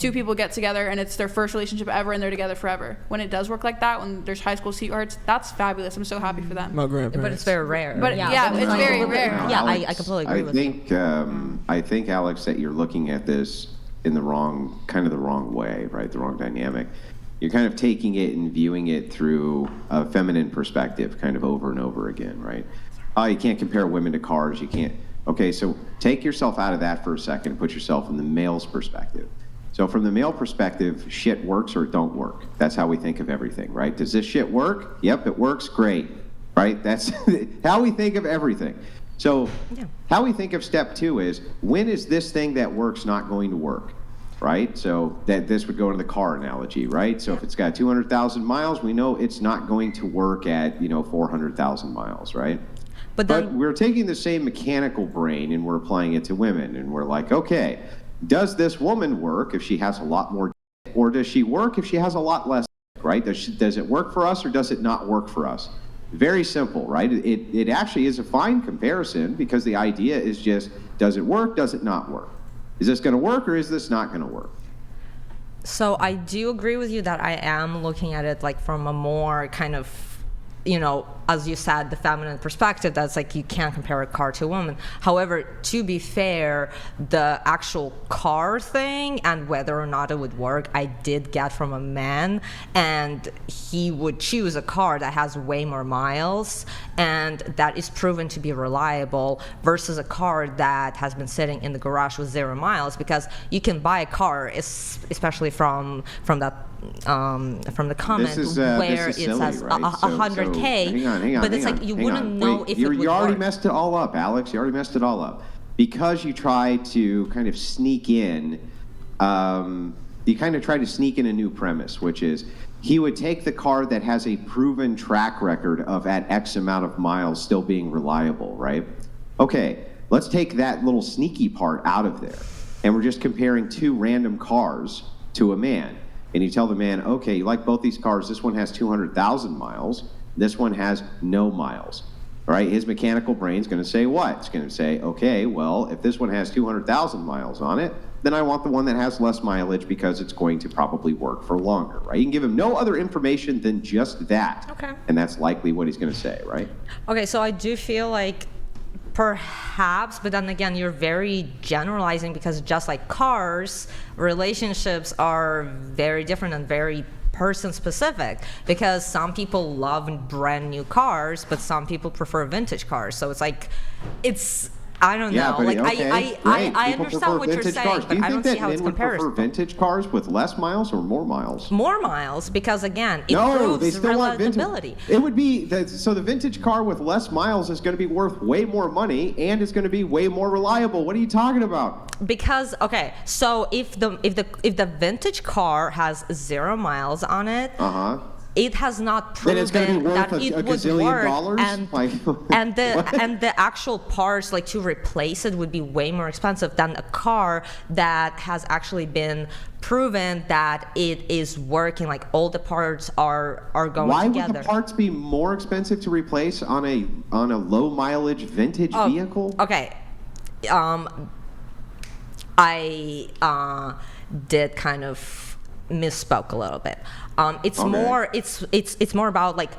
two people get together and it's their first relationship ever and they're together forever. When it does work like that, when there's high school sweethearts, that's fabulous. I'm so happy for them. My grandparents. But it's very rare. But yeah, it's very rare. Yeah, I completely agree with you. I think, Alex, that you're looking at this in the wrong way, right? The wrong dynamic. You're kind of taking it and viewing it through a feminine perspective, kind of over and over again, right? Oh, you can't compare women to cars. You can't. Okay, so take yourself out of that for a second and put yourself in the male's perspective. So from the male perspective, shit works or it don't work. That's how we think of everything, right? Does this shit work? Yep, it works, great, right? That's how we think of everything. So how we think of step 2 is, when is this thing that works not going to work? Right? So that this would go into the car analogy, right? So if it's got 200,000 miles, we know it's not going to work at, 400,000 miles, right? But we're taking the same mechanical brain and we're applying it to women. And we're like, okay, does this woman work if she has a lot more, or does she work if she has a lot less, right? Does it work for us or does it not work for us? Very simple, right? It actually is a fine comparison, because the idea is just, does it work, does it not work? Is this going to work or is this not going to work? So I do agree with you that I am looking at it like from a more kind of, as you said, the feminine perspective. That's like, you can't compare a car to a woman. However, to be fair, the actual car thing and whether or not it would work, I did get from a man, and he would choose a car that has way more miles and that is proven to be reliable versus a car that has been sitting in the garage with 0 miles, because you can buy a car, especially from that from the comment where it silly, says right? 100K, hang on, but it's like you wouldn't know if it would you already work. messed it all up, Alex. You already messed it all up, because you try to kind of sneak in. You kind of try to sneak in a new premise, which is he would take the car that has a proven track record of at X amount of miles still being reliable, right? Okay, let's take that little sneaky part out of there, and we're just comparing 2 random cars to a man. And you tell the man, okay, you like both these cars. This one has 200,000 miles. This one has no miles. All right, his mechanical brain's going to say what? It's going to say, okay, well, if this one has 200,000 miles on it, then I want the one that has less mileage, because it's going to probably work for longer, right? You can give him no other information than just that. Okay. And that's likely what he's going to say, right? Okay, so I do feel like perhaps, but then again, you're very generalizing, because just like cars, relationships are very different and very person specific, because some people love brand new cars, but some people prefer vintage cars. So it's like, I don't know. But, like okay, I People understand prefer what you're vintage saying, cars. but I don't see how it's Do you think that men would prefer comparable. vintage cars with less miles or more miles? More miles, because again, it No, they proves still want vintage. relatability. It would be so the vintage car with less miles is going to be worth way more money and it's going to be way more reliable. What are you talking about? Because so if the vintage car has 0 miles on it, it has not Then it's gonna proven be worth that a it would gazillion work, dollars? and Like, and the what? and the actual parts, like to replace it, would be way more expensive than a car that has actually been proven that it is working. Like all the parts are going Why together. would the parts be more expensive to replace on a low mileage vintage vehicle? Okay. I did kind of misspoke a little bit. It's more about like,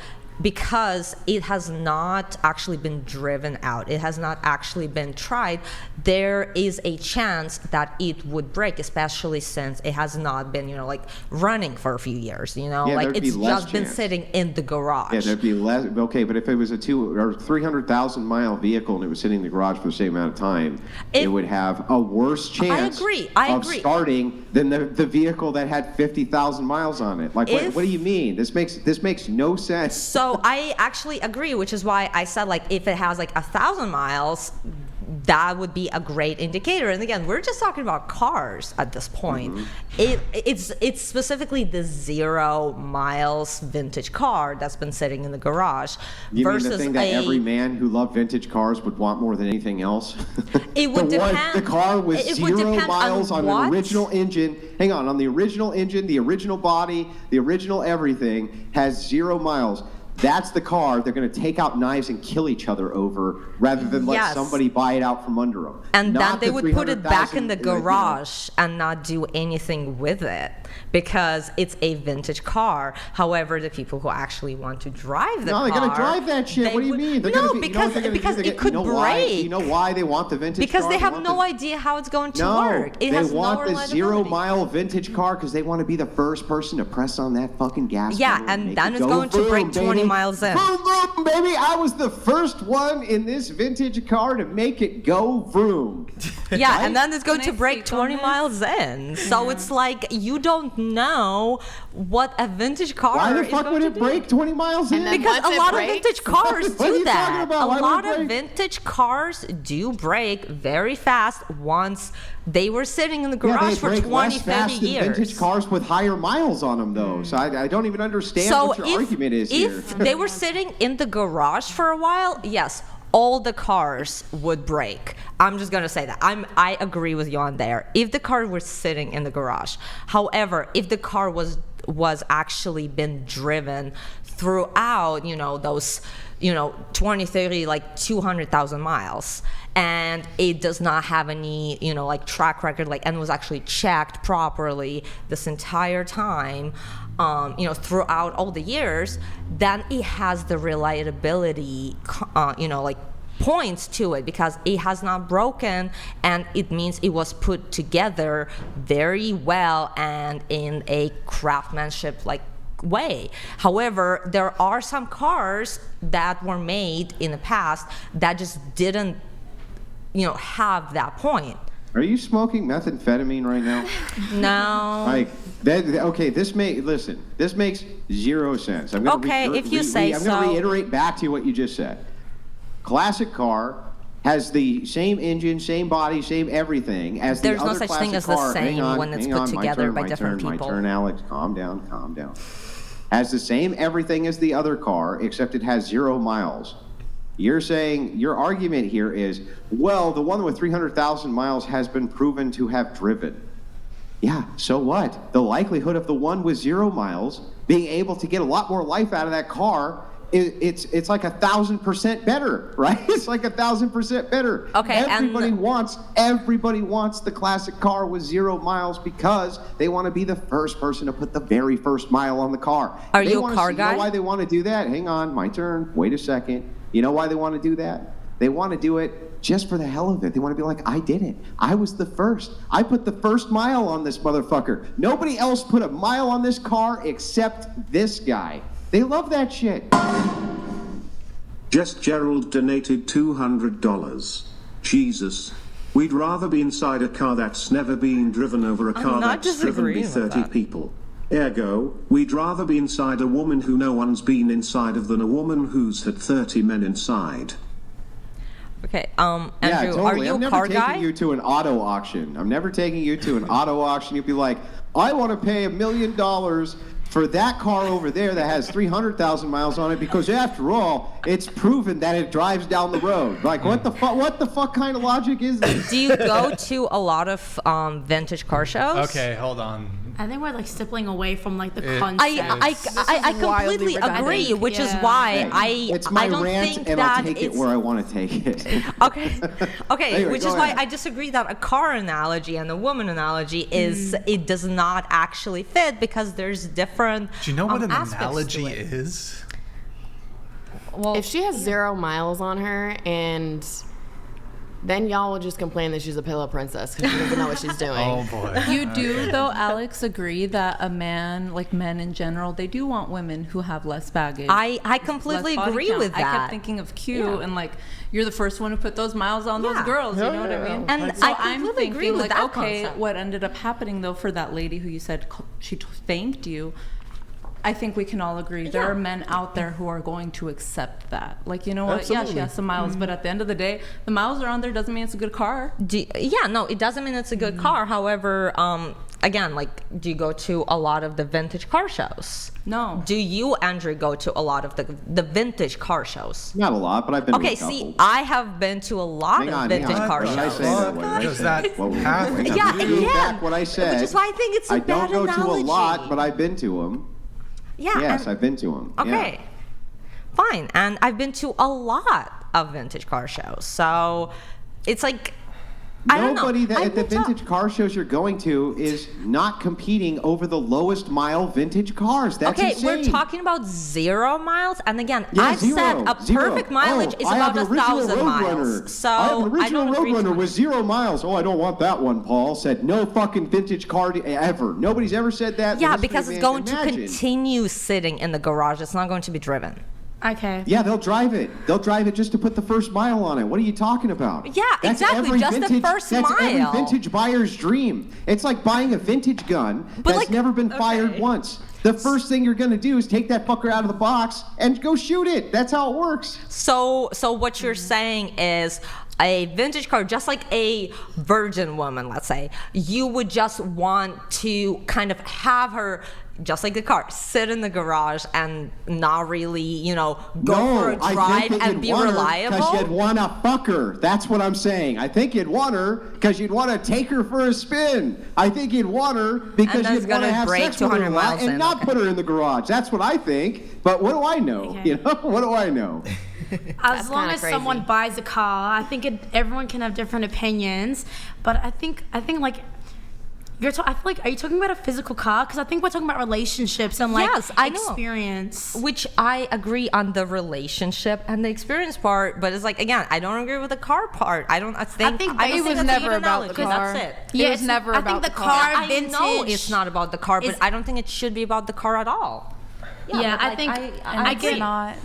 because it has not actually been driven out, it has not actually been tried, there is a chance that it would break, especially since it has not been, like running for a few years, like there'd be it's less just been chance. sitting in the garage. Yeah, there'd be less. Okay, but if it was a 200,000 or 300,000 mile vehicle and it was sitting in the garage for the same amount of time, it would have a worse chance of starting than the vehicle that had 50,000 miles on it. Like, what do you mean? This makes no sense. So I actually agree, which is why I said, like, if it has like 1,000 miles, that would be a great indicator. And again, we're just talking about cars at this point. It's specifically the 0 miles vintage car that's been sitting in the garage. You versus mean the thing that every man who loved vintage cars would want more than anything else? It would depend. The car with it would 0 depend miles on what? an original engine. Hang on the original engine, the original body, the original everything has 0 miles. that's the car they're going to take out knives and kill each other over rather than let Yes. somebody buy it out from under them. And Not then they the would put it back in the 300,000, you know. garage and not do anything with it because it's a vintage car. However, the people who actually want to drive the No, car, they're going to drive that shit. they What do you would- mean? They're No, gonna be, because you know what they're gonna because do? it could you know Why? break. You know why they want the vintage Because car? they have want no the- idea how it's going to No, work. It they has want no the reliability. 0-mile vintage car because they want to be the first person to press on that fucking gas Yeah, pedal and make then it it's go going to break vroom, 20 baby. miles in. Vroom, vroom, baby. I was the first one in this vintage car to make it go vroom. Yeah, Right? and then it's going Can to I break speak on 20 this? miles in. So it's like you don't know what a vintage car Why the is fuck going would to it do. break 20 miles in? And then Because once a it lot breaks- of vintage cars What are do you talking that. about? A Why would lot it of break? vintage cars do break very fast once they were sitting in the Yeah, garage they for break 20, less 30 fast than years. vintage cars with higher miles on them, though. So I don't even understand So what your argument is if here. they were sitting in the garage for a while, yes, all the cars would break. I'm just gonna say that. I agree with you on there. If the car was sitting in the garage, however, if the car was actually been driven throughout, those 20, 30, like 200,000 miles, and it does not have any like track record, like, and was actually checked properly this entire time, throughout all the years, then it has the reliability, like points to it because it has not broken, and it means it was put together very well and in a craftsmanship like way. However, there are some cars that were made in the past that just didn't have that point. Are you smoking methamphetamine right now? No. Like that? Okay, this makes zero sense. I'm gonna Okay, if you say I'm gonna so. reiterate back to you what you just said. Classic car has the same engine, same body, same everything as the There's no other such classic thing as the car. same Hang on, when it's hang put on, my together turn, by my different turn, people. My turn, Alex. Calm down, calm down. Has the same everything as the other car, except it has 0 miles. You're saying your argument here is, well, the one with 300,000 miles has been proven to have driven. Yeah, so what? The likelihood of the one with 0 miles being able to get a lot more life out of that car, it's like 1,000% better, right? It's like 1,000% better. Okay, Everybody wants the classic car with 0 miles because they want to be the first person to put the very first mile on the car. Are They you a wanna car see- guy? You know why they want to do that? Hang on, my turn. Wait a second. You know why they want to do that? They want to do it just for the hell of it. They want to be like, I did it. I was the first. I put the first mile on this motherfucker. Nobody else put a mile on this car except this guy. They love that shit. Jess Gerald donated $200. Jesus. We'd rather be inside a car that's never been driven over a car not that's driven by disagreeing with 30 that. people. Ergo, we'd rather be inside a woman who no one's been inside of than a woman who's had 30 men inside. Okay, Andrew, Yeah, totally. are you I'm a never car taking guy? you to an auto auction. I'm never taking you to an auto auction. You'd be like, I want to pay $1 million for that car over there that has 300,000 miles on it because after all, it's proven that it drives down the road. Like, what the fuck? What the fuck kind of logic is this? Do you go to a lot of vintage car shows? Okay, hold on. I think we're like stippling away from like the It- concept. I completely wildly redundant. agree, which is Yeah. why It's my I don't rant, think and that I'll take it it's where I want to take it. okay. Anyway, Which go is why ahead. I disagree that a car analogy and a woman analogy is it does not actually fit because there's different. Do you know what an aspects to analogy it. is? Well, If she has 0 miles on her, and then y'all will just complain that she's a pillow princess because she doesn't know what she's doing. Oh boy. You do, though, Alex, agree that a man, like men in general, they do want women who have less baggage. I completely less body agree count. with that. I kept thinking of Q and like, you're the first one to put those miles on those Yeah. girls. You know what I mean? And so I I'm completely thinking, agree with like, that okay, concept. what ended up happening though for that lady who you said she thanked you. I think we can all agree there Yeah. are men out there who are going to accept that. Like, you know what? Yeah, Absolutely. she has some miles, but at the end of the day, the miles are on there doesn't mean it's a good car. No, it doesn't mean it's a good car. However, again, like, do you go to a lot of the vintage car shows? No. Do you, Andrew, go to a lot of the vintage car shows? Not a lot, but I've been to Okay, a couple. see, I have been to a lot Hang of on, vintage hang on. car What did I shows. say that? What did I Does say? that What- have wait, to Yeah, I'm gonna again, go back what I said. which is why I think it's a I don't bad go to a lot, analogy. but I've been to them. Yeah. Yes, and- I've been to them. Okay. fine. And I've been to a lot of vintage car shows. So it's like, I don't know. Nobody that I've at the been to- vintage car shows you're going to is not competing over the lowest mile vintage cars. That's Okay, insane. we're talking about 0 miles, and again, Yeah, I've said a zero. perfect mileage is I about have an original 1,000 miles. Roadrunner. So I have an I original don't agree Roadrunner to with it. 0 miles. Oh, I don't want that one. Paul said no fucking vintage car ever. Nobody's ever said that. in the Yeah, history because of it's going to mankind. continue sitting in the garage. It's not going to be driven. Okay. Yeah, they'll drive it. They'll drive it just to put the first mile on it. What are you talking about? Yeah, That's exactly, every just the vintage, first that's every mile. vintage buyer's dream. It's like buying a vintage gun that's like, never been fired okay. once. The first thing you're going to do is take that fucker out of the box and go shoot it. That's how it works. So what you're saying is a vintage car, just like a virgin woman, let's say, you would just want to kind of have her, just like the car, sit in the garage and not really, go for a drive and be reliable. Because you'd want to fuck her. That's what I'm saying. I think you'd want her because you'd want to take her for a spin. I think you'd want her because that's you'd want to gonna have break sex with her 200 a lot miles and in, not okay. put her in the garage. That's what I think. But what do I know? Okay. What do I know? As long kinda as crazy. someone buys a car, I think everyone can have different opinions. But I think like I feel like, are you talking about a physical car? Because I think we're talking about relationships and like Yes, I know. experience. Which I agree on the relationship and the experience part, but it's like, again, I don't agree with the car part. I think think I don't it think was that's never even about knowledge, the car. That's it. Yeah, It was never I about think the the car. car I vintage. know it's not about the car, but is- I don't think it should be about the car at all. Yeah, but, I like, think I It's agree. not.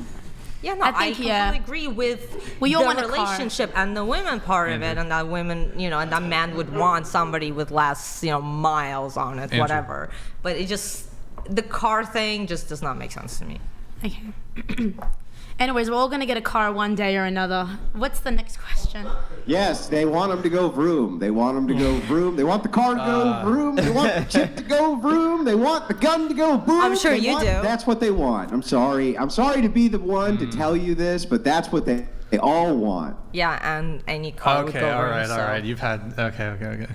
Yeah, no, I I think, completely yeah. agree with We all the want a car. relationship and the women part of it, and that women, and that man would want somebody with less, miles on it, Andrew. whatever. But it just, the car thing just does not make sense to me. Okay. Anyways, we're all gonna get a car one day or another. What's the next question? Yes, they want them to go vroom. They want them to go vroom. They want the car to go vroom. They want the chip to go vroom. They want the gun to go boom. I'm sure They you want- do. That's what they want. I'm sorry. I'm sorry to be the one to tell you this, but that's what they all want. Yeah, and any car would Okay, go all vroom, right, so. all right. You've had okay.